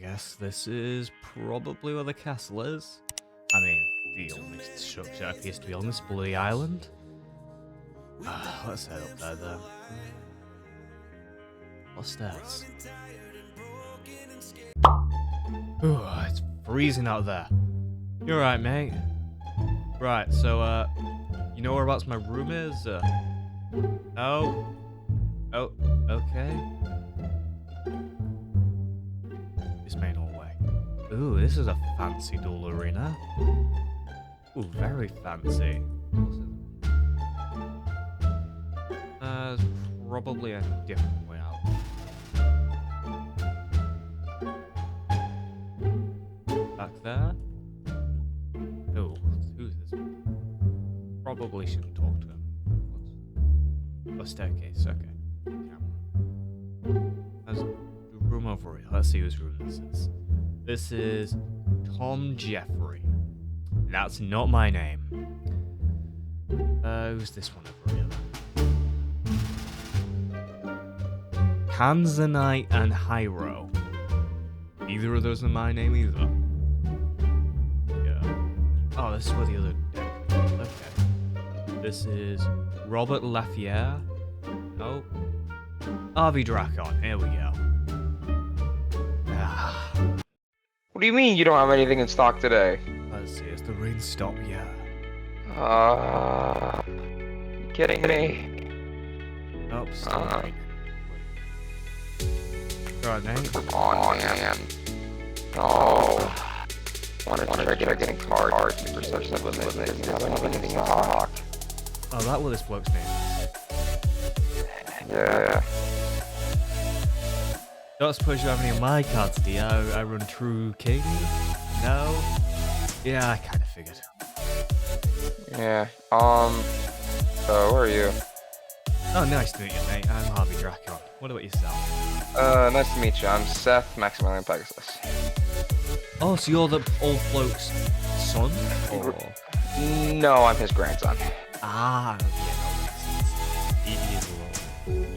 guess this is probably where the castle is. I mean, the only structure appears to be on this bloody island. Let's head up there then. What's stairs? Ooh, it's freezing out there. You're right, mate. Right, so, you know whereabouts my room is? Oh, okay. This main hallway. Ooh, this is a fancy duel arena. Ooh, very fancy. There's probably a different way out. Back there? Oh, who's this? Probably shouldn't talk to him. What's... Oh, staircase, okay. Camera. There's a room over here. Let's see whose room this is. This is Tom Jeffrey. That's not my name. Who's this one over here? Kanzanite and Hyro. Neither of those are my name either. Yeah. Oh, this is where the other deck. Okay. This is Robert Lafayette. Oh. RV Dracon. Here we go. What do you mean you don't have anything in stock today? Let's see, has the rain stopped yet? You kidding me? Oh, still raining. Right, mate. Come on, man. No. Wanted to try getting cards for such a limit. Doesn't have anything in stock. Oh, that what this bloke's name is. Yeah. Don't suppose you have any of my cards, do you? I run TrueKing? No? Yeah, I kind of figured. Yeah. So where are you? Oh, nice to meet you, mate. I'm Harvey Dracon. What about yourself? Nice to meet you. I'm Seth Maximilian Pegasus. Oh, so you're the old bloke's son? Or... No, I'm his grandson. Ah, yeah, he is a little...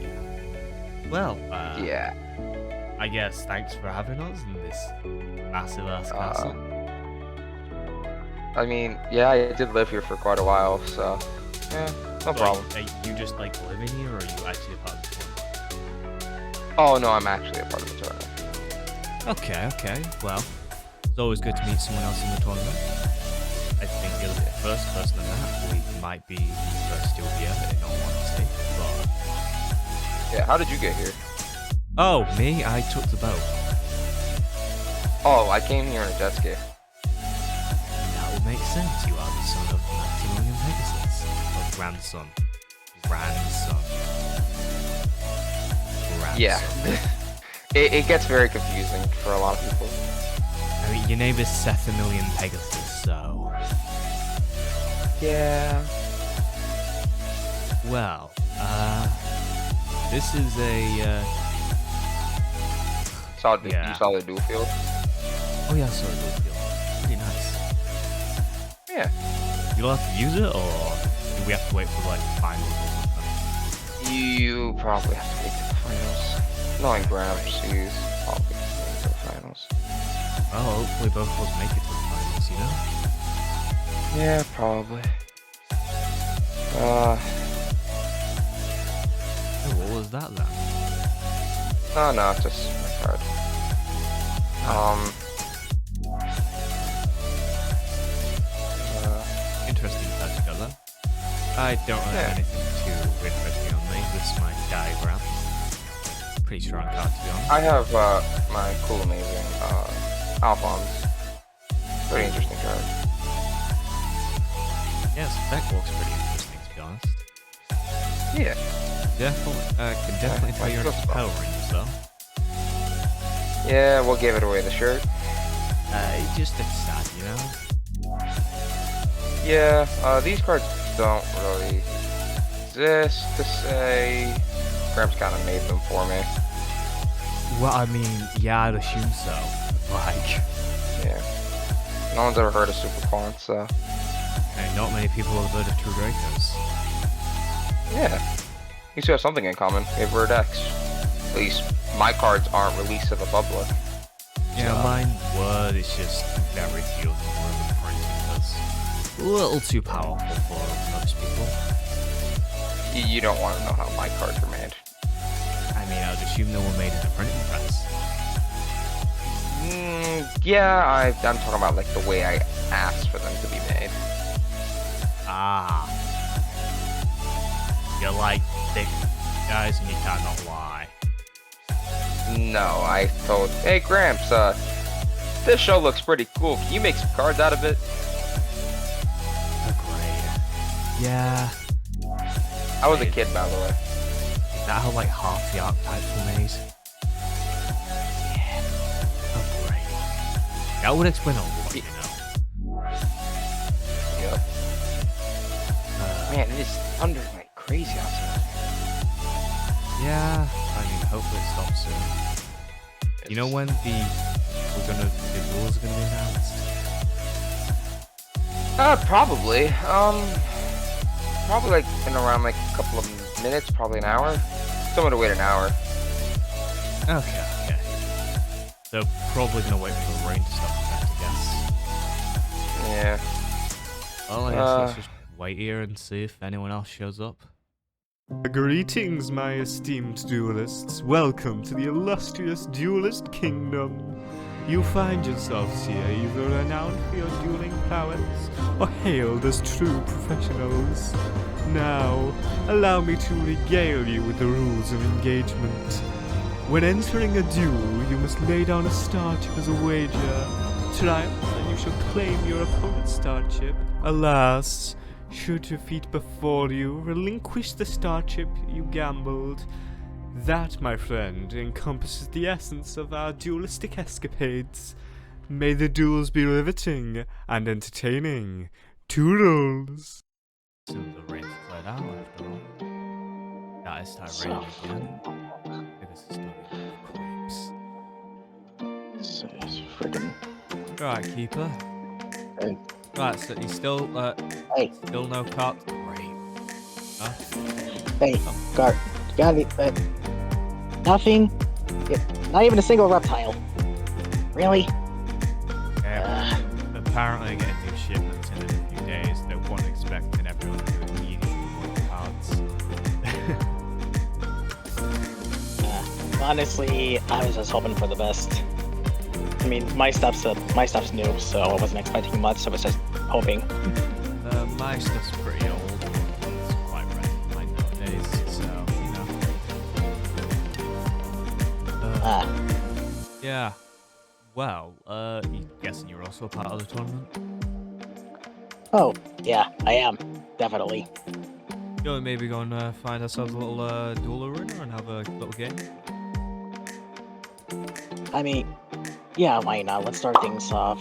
Yeah. Well, Yeah. I guess thanks for having us in this massive-ass castle. I mean, yeah, I did live here for quite a while, so yeah, no problem. Are you just like living here, or are you actually a part of the tournament? Oh no, I'm actually a part of the tournament. Okay. Well, it's always good to meet someone else in the tournament. I think you're the first person in that. We might be the first to here, in all honesty. But... Yeah, how did you get here? Oh, me? I took the boat. Oh, I came here in a jet ski. That would make sense. You are the son of Maximilian Pegasus. Or grandson. Yeah. it gets very confusing for a lot of people. I mean, your name is Sethemillion Pegasus, so... Yeah. Well, this is a, You saw the dual field? Oh yeah, I saw the dual field. Pretty nice. Yeah. You'll have to use it, or do we have to wait for, like, finals or something? You probably have to wait till the finals. Knowing Gramps, he's probably waiting till the finals. Well, hopefully both of us make it to the finals, you know? Yeah, probably. Oh, what was that then? No, just my card. Interesting touch together. I don't really have anything too interesting on me. This is my diagram. Pretty strong card, to be honest. I have my cool, amazing Alphonse. Pretty interesting card. Yes, that looks pretty interesting, to be honest. Yeah. Definitely, can definitely tell you're into Power Rangers, though. Yeah, we'll give it away the shirt. Just it's sad, you know? Yeah, these cards don't really exist to say. Gramps kind of made them for me. Well, I mean, yeah, I'd assume so. Like... Yeah. No one's ever heard of Super Quant, so... Hey, not many people have heard of True Dracos. Yeah. You two have something in common. We have rare decks. At least my cards aren't released to the public. Yeah, mine was. It's just very few of them were printing because a little too powerful for most people. You don't want to know how my cards were made. I mean, I would assume they were made in a printing press. Yeah, I'm talking about like the way I asked for them to be made. Ah. You're like thick guys and you cannot lie. No, I told, hey Gramps, this show looks pretty cool. Can you make some cards out of it? Agreed. Yeah. I was a kid, by the way. Is that how like half the archetypes were made? Yeah. Agreed. That would explain a lot, you know. Yep. Man, it is thunder like crazy outside. Yeah, I mean, hopefully it stops soon. You know when the rules are gonna be announced? Probably. Probably like in around like a couple of minutes, probably an hour. Someone to wait an hour. Okay. They're probably gonna wait for the rain to stop, I guess. Yeah. Well, I guess let's just wait here and see if anyone else shows up. Greetings, my esteemed duelists. Welcome to the illustrious duelist kingdom. You find yourselves here either renowned for your dueling prowess or hailed as true professionals. Now, allow me to regale you with the rules of engagement. When entering a duel, you must lay down a star chip as a wager. Triumph, and you shall claim your opponent's star chip. Alas, should defeat befall you, relinquish the star chip you gambled. That, my friend, encompasses the essence of our duelistic escapades. May the duels be riveting and entertaining. Toodles! Soon the rain's cleared out after all. That is time raining again. Because it's still creeps. It's friggin'. Right, keeper. Hey. Right, so you still Hey. still no cards? Great. Huh? Hey, guard. Got it. Nothing. Not even a single reptile. Really? Yeah, apparently getting new shipments in a few days. They weren't expecting everyone to immediately want cards. Honestly, I was just hoping for the best. I mean, my stuff's new, so I wasn't expecting much. I was just hoping. My stuff's pretty old. It's quite rare to find nowadays, so you know. Yeah. Well, you guessing you're also a part of the tournament? Oh, yeah, I am. Definitely. You know, maybe go and find ourselves a little duel arena and have a little game. I mean, yeah, why not? Let's start things off.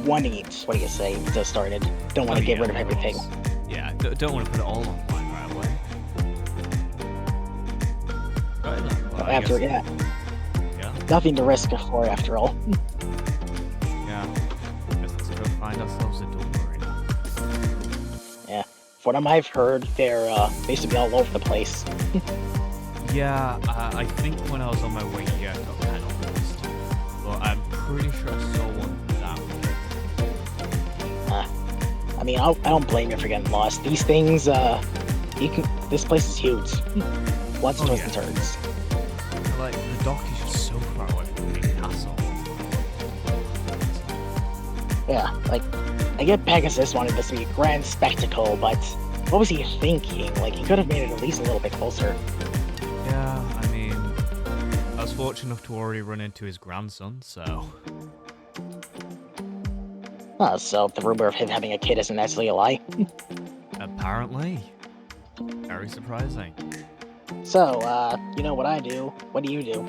One each. What do you say? Just started. Don't want to get rid of everything. Yeah, don't want to put it all online right away. Right then. Well, After, yeah. Nothing to risk for after all. Yeah. Guess let's go find ourselves a duel arena. Yeah. From what I've heard, they should be all over the place. Yeah, I think when I was on my way here, I got kind of lost. But I'm pretty sure I saw one that way. I mean, I don't blame you for getting lost. These things, this place is huge. Lots of twists and turns. Like, the dock is just so far away from the main castle. Yeah, like, I get Pegasus wanted this to be a grand spectacle, but what was he thinking? Like, he could have made it at least a little bit closer. Yeah, I mean, I was fortunate enough to already run into his grandson, so... So the rumor of him having a kid isn't actually a lie? Apparently. Very surprising. So, you know what I do. What do you do?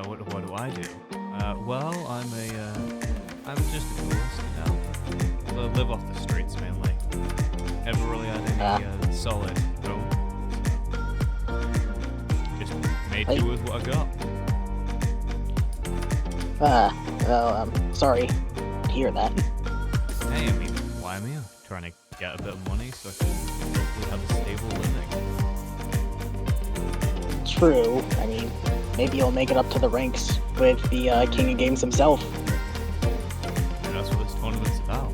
What do I do? Well, I'm just a tourist, you know. I live off the streets, mainly. Never really had any, solid home. Just made do with what I got. Well, I'm sorry to hear that. Hey, I mean, why am I here? Trying to get a bit of money so I can hopefully have a stable living. True. I mean, maybe he'll make it up to the ranks with the King of Games himself. And that's what this tournament's about.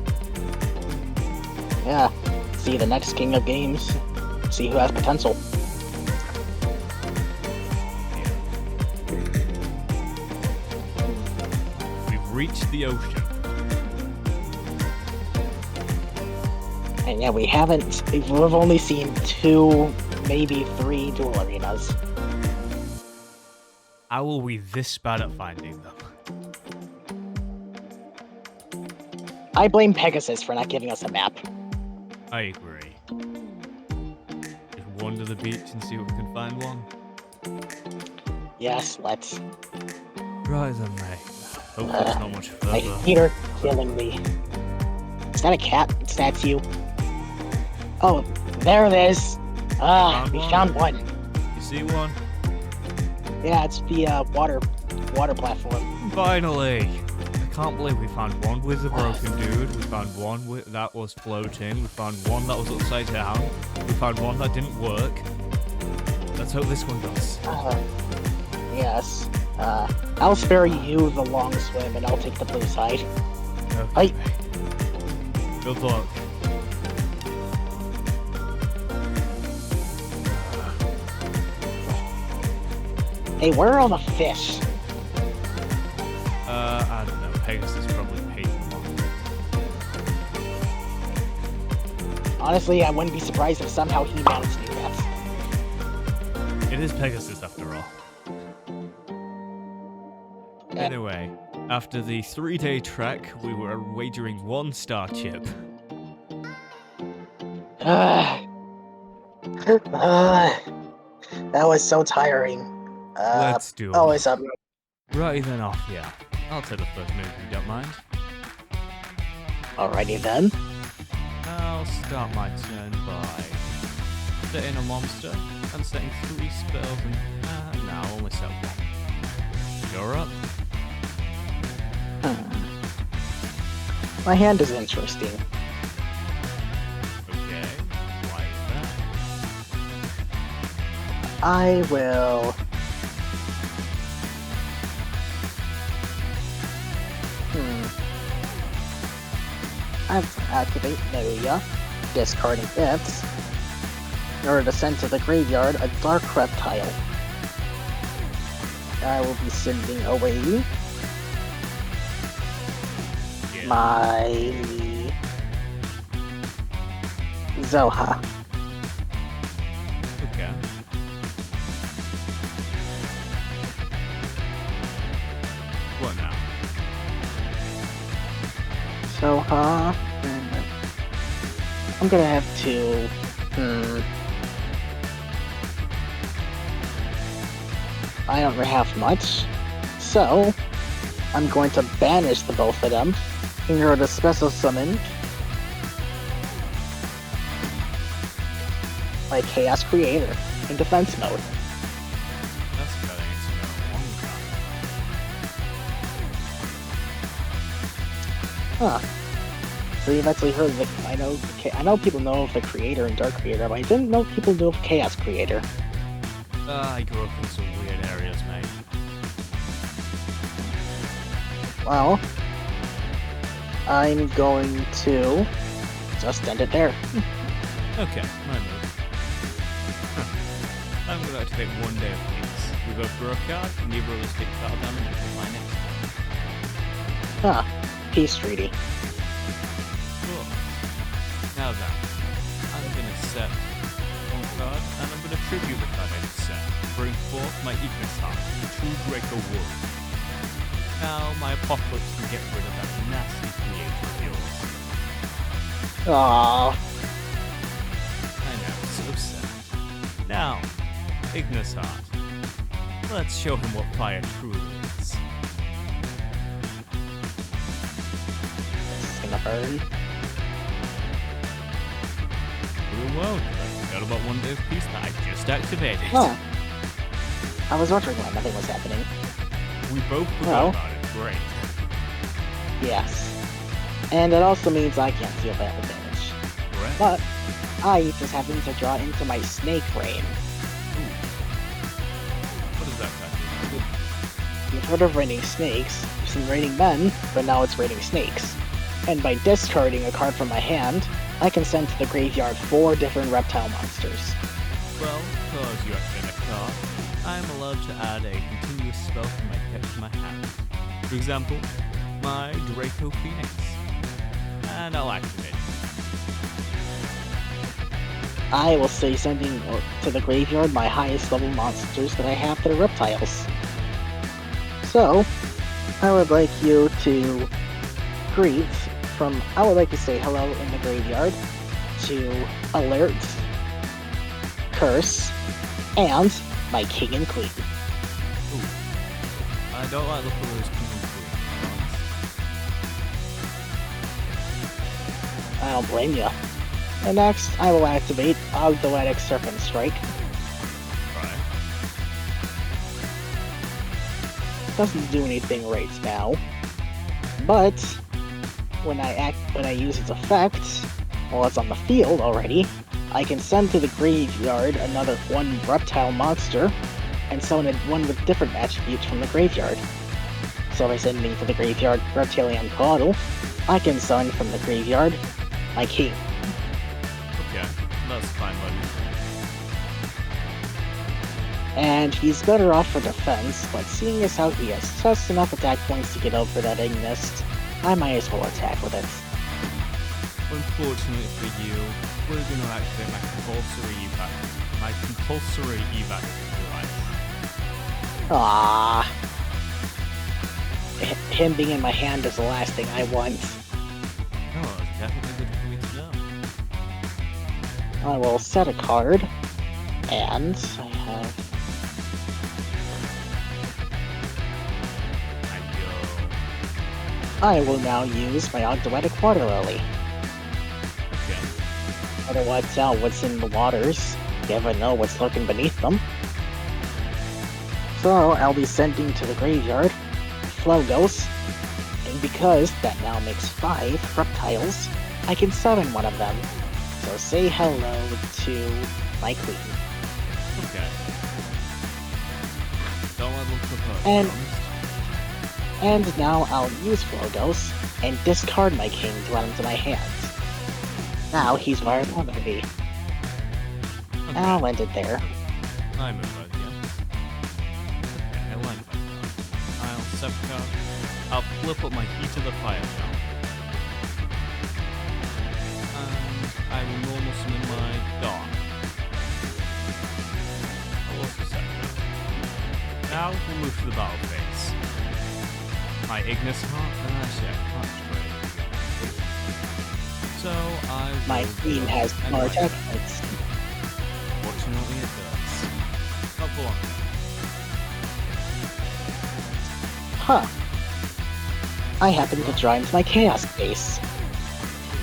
Yeah, see the next King of Games, see who has potential. We've reached the ocean. And yeah, we've only seen 2, maybe 3 duel arenas. How are we this bad at finding them? I blame Pegasus for not giving us a map. I agree. Just wander the beach and see if we can find one. Yes, let's. Right then, mate. Hopefully it's not much My further. heater killing me. Is that a cat statue? Oh, there it is. Found We one? found one. You see one? Yeah, it's the water platform. Finally! I can't believe we found one with a broken dude. We found one that was floating. We found one that was upside down. We found one that didn't work. Let's hope this one does. Yes. I'll spare you the long swim, and I'll take the blue side. Okay. Hey. Good luck. Hey, where are all the fish? I don't know. Pegasus probably paid them off. Honestly, I wouldn't be surprised if somehow he managed to do that. It is Pegasus after all. Anyway, after the 3-day trek, we were wagering 1 star chip. That was so tiring. Let's do it. Oh, it's up. Righty then off, yeah. I'll take the first move if you don't mind. Alrighty then. I'll start my turn by setting a monster and setting 3 spells and... no, I'll only set 1. You're up. My hand is interesting. Okay. Why is that? I will... I have to activate Noya, discarding it, in order to send to the graveyard a dark reptile. I will be sending away Yeah. my Zoha. Okay. What now? Zoha. And I'm gonna have to. I don't really have much, so I'm going to banish the both of them in order to special summon my Chaos Creator in defense mode. That's better than a long time. Huh. So you've actually heard of the, I know people know of the Creator and Dark Creator, but I didn't know people knew of Chaos Creator. I grew up in some weird areas, mate. Well, I'm going to just end it there. Okay, my move. I'm going to activate 1 day of peace. We both draw a card, and neither of us take battle damage until my next turn. Huh. Peace Treaty. Cool. Now then, I'm going to set 1 card, and I'm going to tribute the card I just set. Bring forth my Ignis Heart, the True Breaker Wood. Now, my Apocalypse can get rid of that nasty creator of yours. Aww. I know, so sad. Now, Ignis Heart. Let's show him what fire truly is. This is gonna burn. We won't. I forgot about 1 day of peace that I just activated. Oh. I was wondering why nothing was happening. We both forgot Well. about it. Great. Yes. And it also means I can't deal battle damage. Correct. But I just happen to draw into my Snake Rain. What does that card do? you've heard of raining snakes. It's been raining men, but now it's raining snakes. And by discarding a card from my hand, I can send to the graveyard 4 different reptile monsters. Well, because you activate a card, I am allowed to add a continuous spell from my deck to my hand. For example, my Draco Phoenix. And I'll activate it. I will say sending to the graveyard my highest level monsters that I have that are reptiles. So, I would like you to I would like to say hello in the graveyard to Alert, Curse, and my King and Queen. Ooh. I don't like the colors King and Queen. I don't blame you. And next, I will activate Ogdoadic Serpent Strike. Right. Doesn't do anything right now, but when I use its effect, while it's on the field already, I can send to the graveyard another 1 reptile monster, and summon one with different attributes from the graveyard. So by sending to the graveyard Reptilian Caudal, I can summon from the graveyard my king. Okay, that's fine, buddy. And he's better off for defense, but seeing as how he has just enough attack points to get over that Ignist, I might as well attack with it. Unfortunately for you, we're going to activate my compulsory evac device. Ah, him being in my hand is the last thing I want. Oh, it's definitely good for me to know. I will set a card, and I have... I will now use my Ogdoadic Water Lily. Okay. I don't want to tell what's in the waters. You never know what's lurking beneath them. So I'll be sending to the graveyard Flogos, and because that now makes 5 reptiles, I can summon one of them. So say hello to my queen. Okay. Don't let them cook her. And now I'll use Flogos and discard my king to add him to my hands. Now he's where I want him to be. Okay. I'll end it there. I move right again. Okay, I like that card. I'll Sepka. I'll flip up my Heat to the Fire count. And I will normal summon my Dark. I'll also Sepka. Now we'll move to the battle phase. My Ignis Heart, and actually I can't trade. So I will My queen go has and more like attack that. points. Fortunately it does. Not for long Huh. I happen to draw into my Chaos base.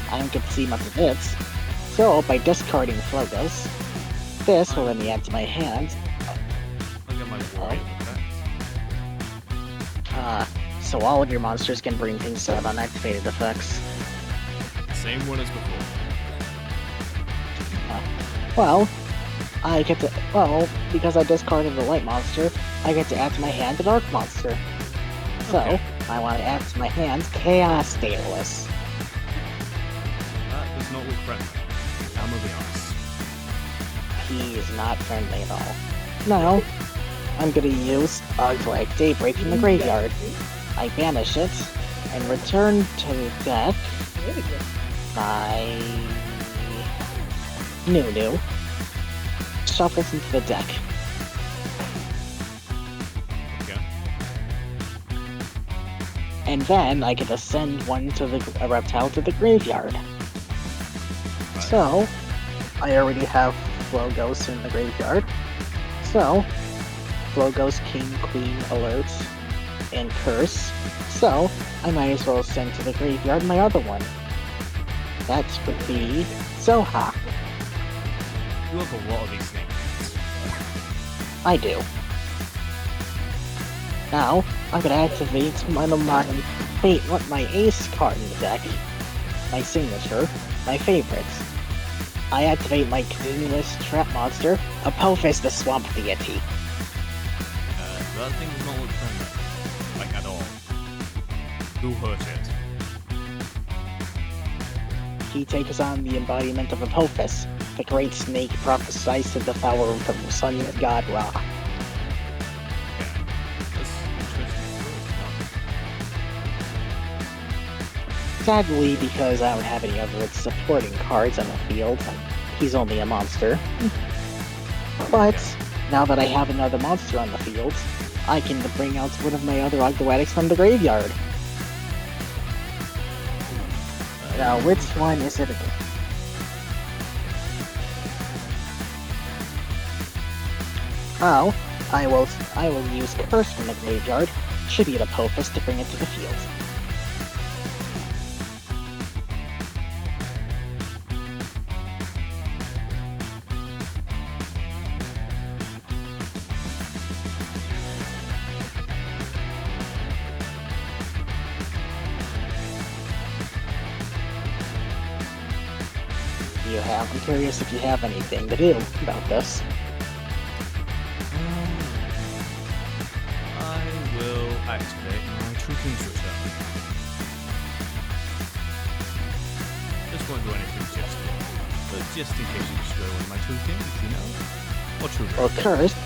I don't get to see much of this. So by discarding Flogos, this will let me add to my hand. I'll get my warrior effect. So all of your monsters can bring things to unactivated effects. Same one as before. Well, because I discarded the light monster, I get to add to my hand the dark monster. So, Okay. I want to add to my hand Chaos Daedalus. That does not look friendly. I'm gonna be honest. He is not friendly at all. Now, I'm gonna use Ogdoadic Daybreak from the graveyard. I banish it, and return to the deck my Nunu. Shuffles into the deck. Okay. And then I get to send a reptile to the graveyard. Right. So, I already have Flogos in the graveyard. So, Flogos, King, Queen, Alert, and Curse. So, I might as well send to the graveyard my other one. That would be Zoha. You have a lot of these things. I do. Now, I'm gonna activate one of my my ace card in the deck. My signature, my favorites. I activate my continuous trap monster, Apophis the Swamp Deity. That thing does not look friendly. Who hurt it? He takes on the embodiment of Apophis, the great snake prophesied to devour the sun god Ra. Okay. That's interesting. Sadly, because I don't have any other supporting cards on the field, he's only a monster. But, now that I have another monster on the field, I can bring out one of my other Ogdoadics from the graveyard. Now, which one is it again? Oh, I will use Curse from the graveyard, tribute Apophis to bring it to the field. I'm curious if you have anything to do about this. I will activate my TrueKing's return. This won't do anything just yet, but just in case you destroy one of my TrueKings, you know? Or True Or Cursed.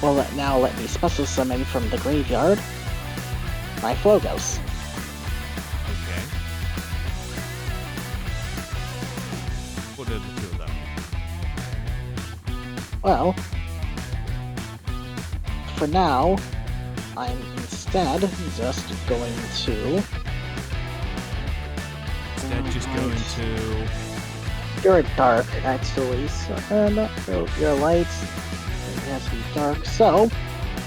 Well, now let me special summon from the graveyard my Flogos. Okay. What did the two of them? Well, for now, I'm instead just going to... Just going to... You're dark, actually, so not your lights. It has to be dark, so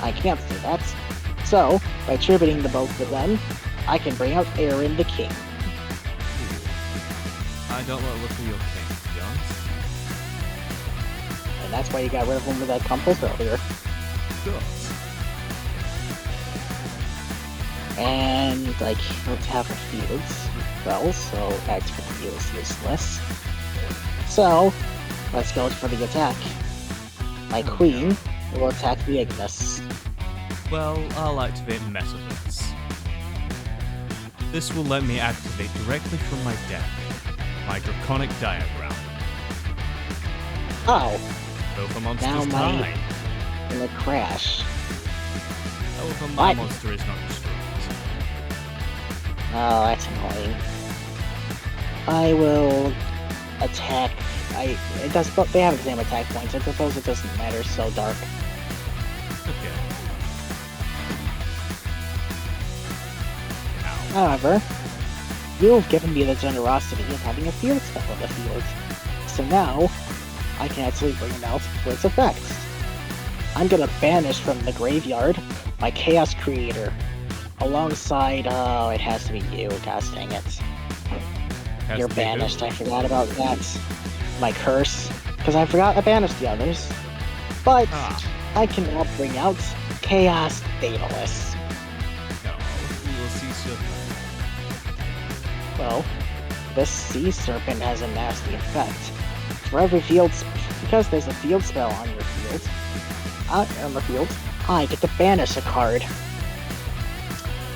I can't do that. So, by tributing the both of them, I can bring out Aaron the King. I don't like the look of your king, to be honest. And that's why you got rid of him with that compass earlier. Good. And I can't have a field spell, so activate is useless. So, let's go for the attack. My queen will attack the Ignis. Well, I'll activate Metaverse. This will let me activate directly from my deck my Draconic Diagram. Oh! Go for monster's Now time. Gonna crash. However, my What? monster is not destroyed. Oh, that's annoying. I will attack. They have the same attack points. I suppose it doesn't matter. So dark. Okay. Ow. However, you've given me the generosity of having a field spell on the field. So now, I can actually bring it out for its effects. I'm gonna banish from the graveyard my Chaos Creator. Alongside, oh, it has to be you. Gosh dang it. Has You're to be good. banished. I forgot about that. My curse. Because I forgot I banished the others. But, Ah. I can now bring out Chaos Daedalus. No, we'll see soon. Well, this Sea Serpent has a nasty effect. For every because there's a field spell on your field, on the field, I get to banish a card.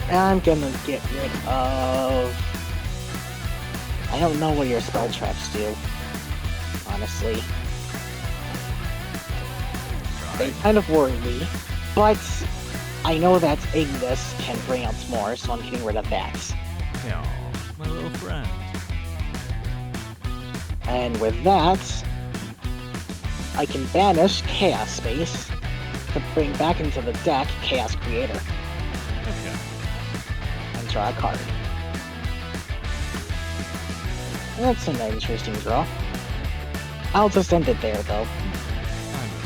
And I'm gonna get rid of... I don't know what your spell traps do, honestly. They Right. kind of worry me, but I know that Ignis can bring out more, so I'm getting rid of that. No, my little friend. And with that, I can banish Chaos Space to bring back into the deck Chaos Creator Okay. and draw a card. That's an interesting draw. I'll just end it there, though. I know.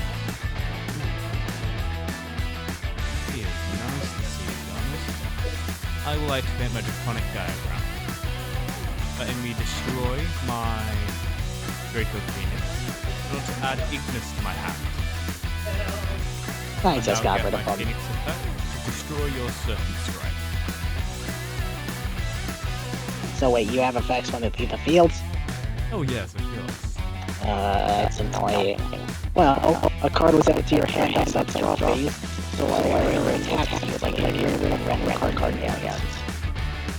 It is nice to see you, honest. I will activate my Draconic Diagram, letting me destroy my Draco Phoenix in order to add Ignis to my hand. I And just I'll got get rid of my him. Phoenix effect to destroy your Serpent Strike. So wait, you have effects when they leave the field? Oh yes, of course. That's annoying. Well, a card was added to your hand as that draw phase, so I will attack you like you're red card in your hands.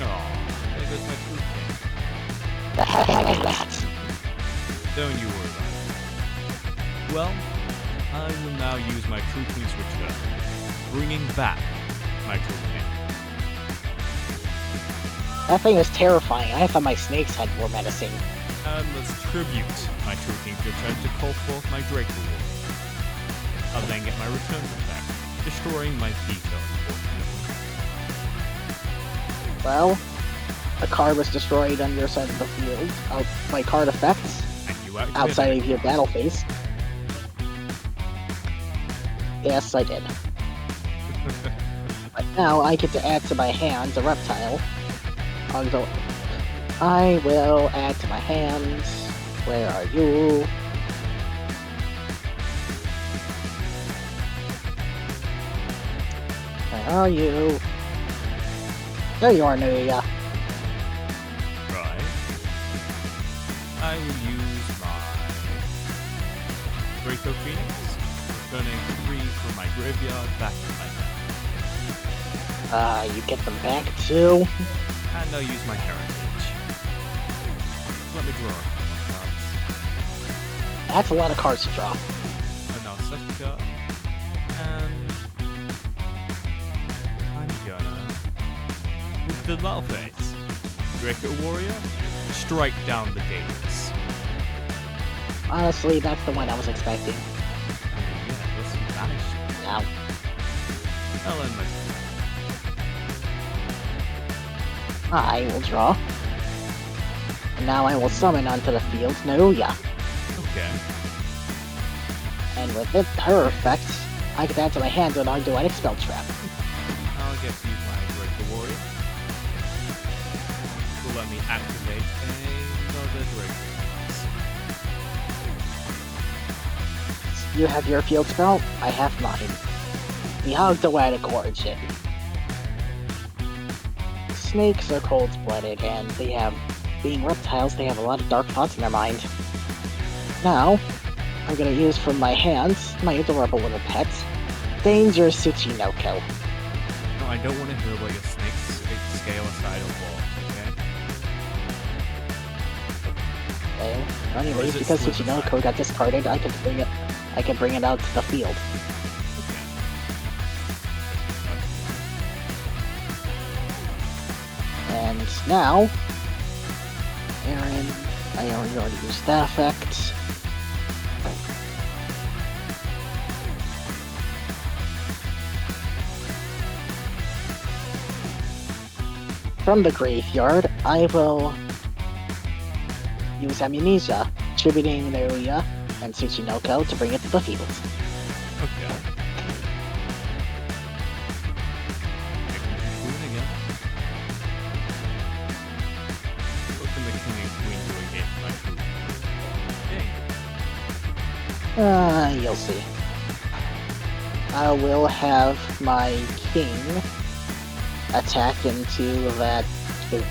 Oh, the heck is that? Don't you worry about it. Well, I will now use my TrueKing's return, bringing back my TrueKing. That thing is terrifying. I thought my snakes had more menacing. And let's tribute my TrueKing's return to call forth my Draco War. I'll then get my return back, destroying my Vito, unfortunately. Well, a card was destroyed on your side of the field. My card effects And you activated outside of your battle phase. Yes, I did. But now I get to add to my hand a reptile. I will add to my hands. Where are you? Where are you? There you are, Nuya. Right. I will use my Draco Phoenix, returning 3 from my graveyard back to my hand. You get them back too. And I'll use my heritage. Let me draw a couple of cards. That's a lot of cards to draw. And now second card. And I'm gonna move to the battle phase. Draco Warrior, strike down the gates. Honestly, that's the one I was expecting. I mean, yeah, let's vanish. Now, I'll end my I will draw. And now I will summon onto the field Nuya. Okay. And with her effect, I can add to my hand an Arduinic spell trap. I'll get to use my Draco Warrior. Will let me activate another Draco. You have your field spell, I have mine. The Arduinic origin. Snakes are cold-blooded, and they have, being reptiles, they have a lot of dark thoughts in their mind. Now, I'm gonna use from my hands, my adorable little pet, Danger Tsuchinoko. No, I don't want to hear about your snakes scale aside of walls, okay? Okay. Or Anyways, is it because split Tsuchinoko aside? got discarded, I can bring it out to the field. And now, Aaron, I already used that effect. From the graveyard, I will use Amnesia, tributing Neruya and Tsuchinoko to bring it to the field. Okay. Queen again. What can the king and queen do against my king? You'll see. I will have my king attack into that thing.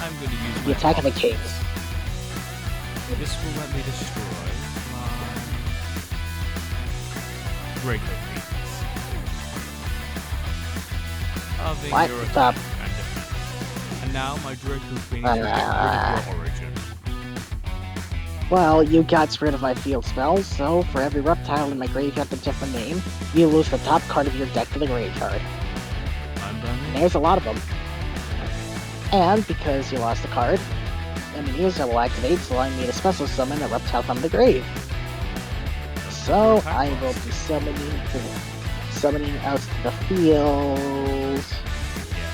I'm going to use The my attack of the king. This will let me destroy my Draco Phoenix. Halving What? your Stop. attack and defense. And now my Draco Phoenix will get rid of your origin. Well, you got rid of my field spell, so for every reptile in my graveyard with a different name, you lose the top card of your deck to the graveyard. I'm done. And there's a lot of them. And because you lost a card, Amnesia will activate, allowing me to special summon a reptile from the grave. So I will be summoning out to the field. Yeah.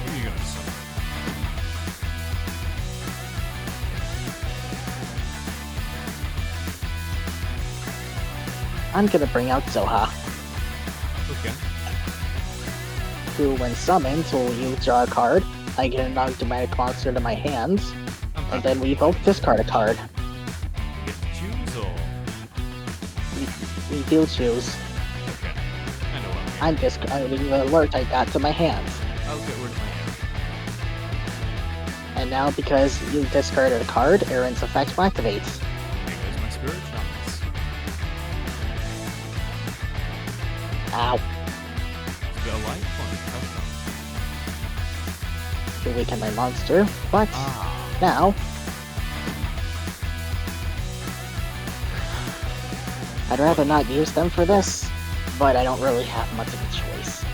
Who are you gonna summon? I'm gonna bring out Zoha, Okay. who when summoned will you draw a card, I get an automatic monster to my hands, I'm and happy. then we both discard a card. You get to choose or... We do choose. Okay. I know what I'm discarding the alert I got to my hands. I'll get rid of my area. And now because you discarded a card, Aaron's effect activates. Here goes my spirit channels. Ow. It's a bit of life point. How come? to weaken my monster, but Ah. now I'd rather not use them for this, but I don't really have much of a choice.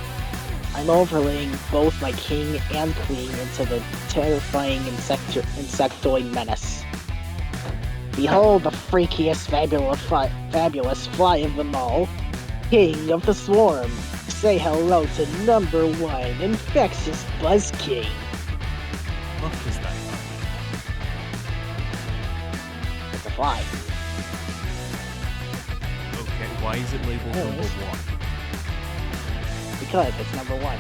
I'm overlaying both my king and queen into the terrifying insectoid menace. Behold the freakiest fabulous fly of them all, king of the swarm. Say hello to number one, infectious Buzz King. What is that? It's a fly. Okay, why is it labeled Oh, number yes. 1? Because it's number one.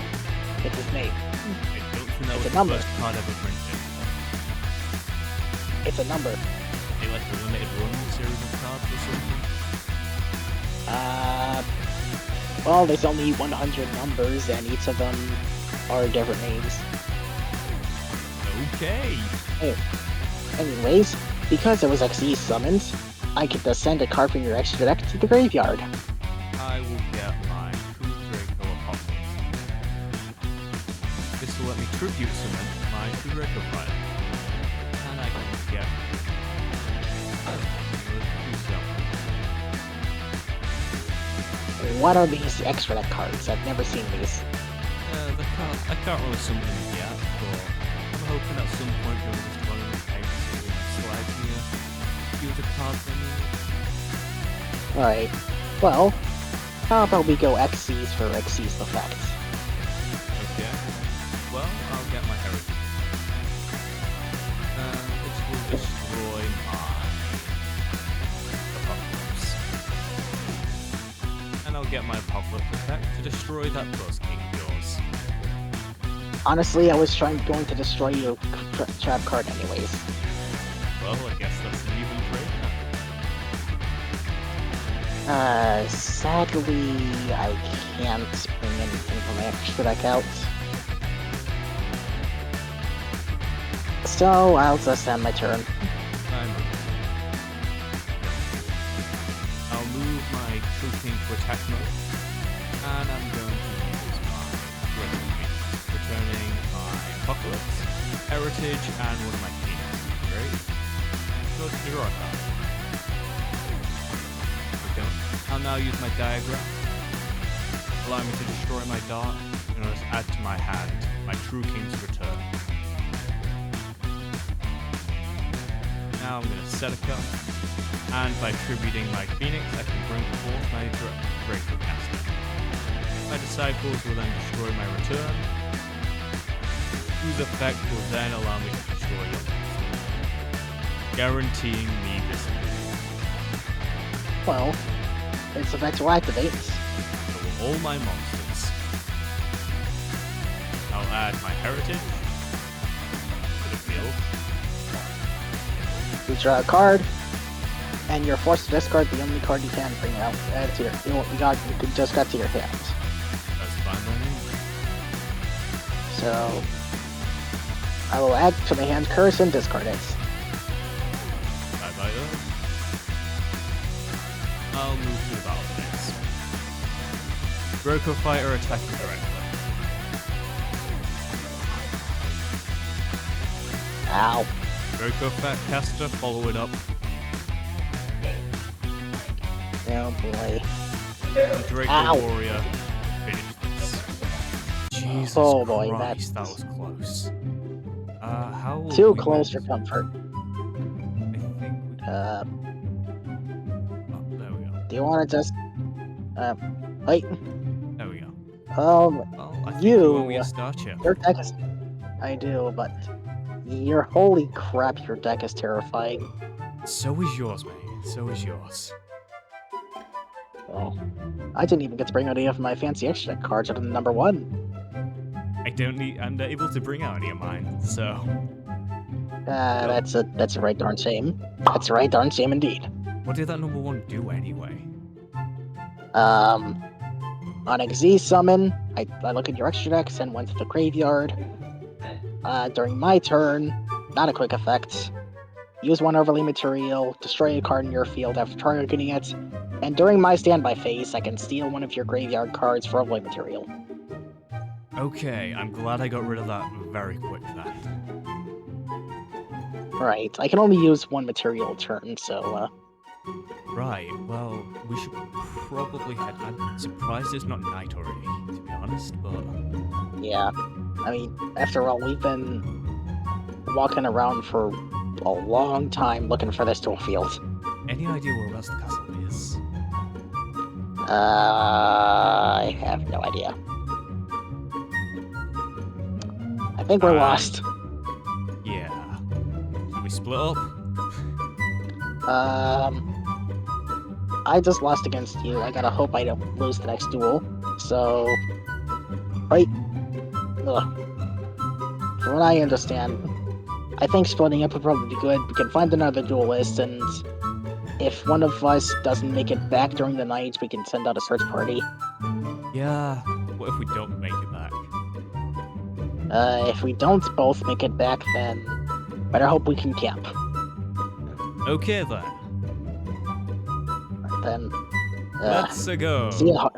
It's his name. I don't think that It's was a the number. first card ever printed. It's a number. They like a limited run series of cards or something. Well, there's only 100 numbers, and each of them are different names. Okay. Anyways, because it was XE summoned, I could send a card from your extra deck to the graveyard. I will get my True Draco Apocalypse. This will let me tribute summon my True Draco file. And I can get What are these extra deck cards? I've never seen these. I can't really summon them yet, but I'm hoping at some point during this tournament I can slide me a few of the cards I need. Alright. Well, how about we go XCs for XC's effects? Okay. Well, I'll get my heritage. Which will destroy my apocalypse. And I'll get my apocalypse effect to destroy that Buzz King of yours. Honestly, I was going to destroy your trap card anyways. Well, I guess that's an even trade Sadly, I can't bring anything from my extra deck out. So, I'll just end my turn. I'll move my TrueKing to attack mode, and I'm going to use my Dragon Wings, returning my Apocalypse, Heritage, and one of my Phoenix. Great. Go to the draw card. Okay. I'll now use my diagram, allow me to destroy my dart, and I'll just add to my hand my TrueKing's return. Now I'm going to set a card, and by tributing my Phoenix, I can bring forth my Draco Caster. My Disciples will then destroy my return, whose effect will then allow me to destroy your monster, guaranteeing me this. Well, its effect will activate. So will all my monsters. I'll add my Heritage to the field. You draw a card, and you're forced to discard the only card you can bring out. To your, you just got to your hand. That's fine by me. So, I will add to my hand curse and discard it. Bye-bye those. I'll move to the battle phase. Draco Fighter attacking directly. Ow. Draco Caster, follow it up. Oh boy. And Draco Ow. Warrior, finish this. Jesus Oh boy, Christ, that was close. How will Too we close for manage- comfort. I think we... Uh, Oh, there we go. do you want to just... wait. There we go. Well, I think You- you want me to start here. your deck is... I do, but... holy crap, your deck is terrifying. So is yours, mate. So is yours. Well, I didn't even get to bring out any of my fancy extra deck cards other than number one. I'm not able to bring out any of mine, so... That's a right darn shame. That's a right darn shame indeed. What did that number one do anyway? On XZ summon, I look at your extra deck, send one to the graveyard. During my turn, not a quick effect. Use one overlay material, destroy a card in your field after targeting it, and during my standby phase, I can steal one of your graveyard cards for overlay material. Okay, I'm glad I got rid of that very quick then. Right, I can only use one material a turn, so, Right, well, we should probably head. I'm surprised it's not night already, to be honest, but. yeah. I mean, after all, we've been walking around for a long time looking for this dual field. Any idea whereabouts the castle is? I have no idea. I think we're lost. Yeah. Should we split up? I just lost against you. I gotta hope I don't lose the next duel. So, right. Ugh. From what I understand, I think splitting up would probably be good. We can find another duelist, and if one of us doesn't make it back during the night, we can send out a search party. Yeah. What if we don't make it back? If we don't both make it back, then better hope we can camp. Okay then. Then, Let's go. see ya.